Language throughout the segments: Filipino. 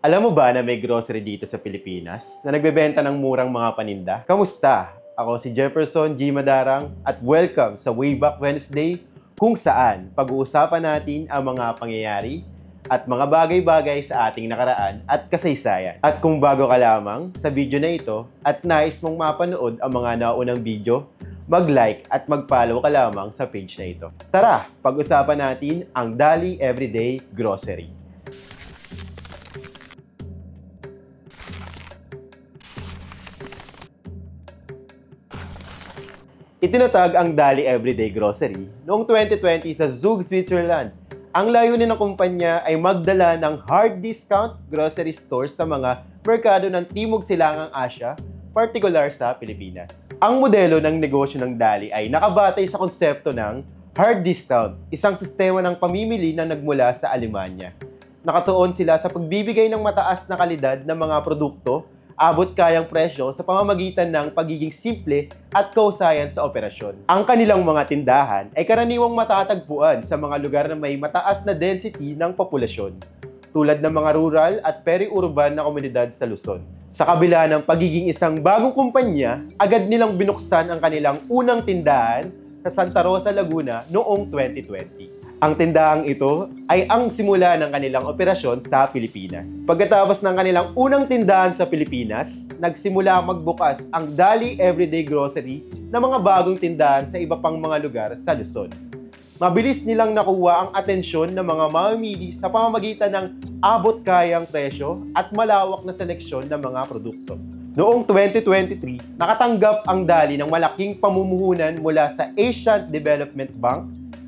Alam mo ba na may grocery dito sa Pilipinas na nagbebenta ng murang mga paninda? Kamusta? Ako si Jefferson G. Madarang at welcome sa Wayback Wednesday kung saan pag-uusapan natin ang mga pangyayari at mga bagay-bagay sa ating nakaraan at kasaysayan. At kung bago ka lamang sa video na ito at nais mong mapanood ang mga naunang video, mag-like at mag-follow ka lamang sa page na ito. Tara, pag-usapan natin ang Dali Everyday Grocery. Itinatag ang Dali Everyday Grocery noong 2020 sa Zug, Switzerland. Ang layunin ng kumpanya ay magdala ng hard discount grocery stores sa mga merkado ng Timog Silangang Asya, partikular sa Pilipinas. Ang modelo ng negosyo ng Dali ay nakabatay sa konsepto ng hard discount, isang sistema ng pamimili na nagmula sa Alemanya. Nakatuon sila sa pagbibigay ng mataas na kalidad ng mga produkto, abot kayang presyo sa pamamagitan ng pagiging simple at kausayan sa operasyon. Ang kanilang mga tindahan ay karaniwang matatagpuan sa mga lugar na may mataas na density ng populasyon, tulad ng mga rural at peri-urban na komunidad sa Luzon. Sa kabila ng pagiging isang bagong kumpanya, agad nilang binuksan ang kanilang unang tindahan sa Santa Rosa, Laguna noong 2020. Ang tindahang ito ay ang simula ng kanilang operasyon sa Pilipinas. Pagkatapos ng kanilang unang tindahan sa Pilipinas, nagsimula magbukas ang Dali Everyday Grocery na mga bagong tindahan sa iba pang mga lugar sa Luzon. Mabilis nilang nakuha ang atensyon ng mga mamimili sa pamamagitan ng abot kayang presyo at malawak na seleksyon ng mga produkto. Noong 2023, nakatanggap ang Dali ng malaking pamumuhunan mula sa Asian Development Bank,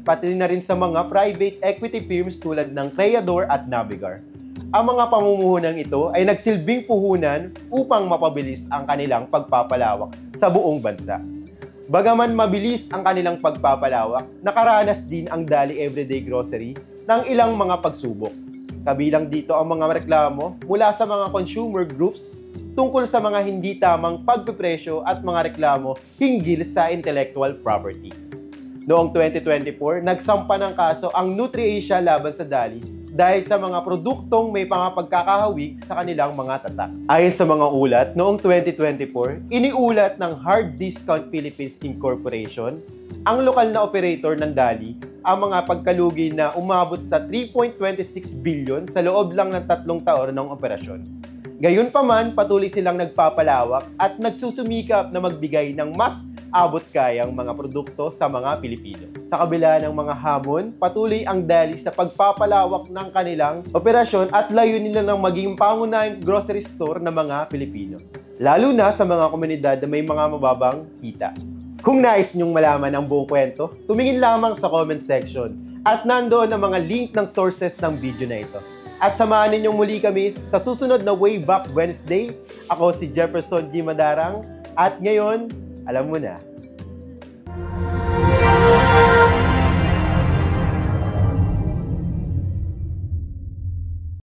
pati na rin sa mga private equity firms tulad ng Creador at Navigar. Ang mga pamumuhunan ito ay nagsilbing puhunan upang mapabilis ang kanilang pagpapalawak sa buong bansa. Bagaman mabilis ang kanilang pagpapalawak, nakaranas din ang Dali Everyday Grocery ng ilang mga pagsubok. Kabilang dito ang mga reklamo mula sa mga consumer groups tungkol sa mga hindi tamang pagpipresyo at mga reklamo hinggil sa intellectual property. Noong 2024, nagsampa ng kaso ang NutriAsia laban sa Dali dahil sa mga produktong may pagkakahawig sa kanilang mga tatak. Ayon sa mga ulat, noong 2024, iniulat ng Hard Discount Philippines Incorporation, ang lokal na operator ng Dali, ang mga pagkalugi na umabot sa 3.26 billion sa loob lang ng 3 taon ng operasyon. Gayunpaman, patuloy silang nagpapalawak at nagsusumikap na magbigay ng mas abot kayang mga produkto sa mga Pilipino. Sa kabila ng mga hamon, patuloy ang Dali sa pagpapalawak ng kanilang operasyon at layunin nila ng maging pangunahing grocery store ng mga Pilipino, lalo na sa mga komunidad na may mga mababang kita. Kung nais niyong malaman ang buong kwento, tumingin lamang sa comment section at nandoon ang mga link ng sources ng video na ito. At samahan ninyong muli kami sa susunod na Wayback Wednesday. Ako si Jefferson G. Madarang at ngayon, alam mo na.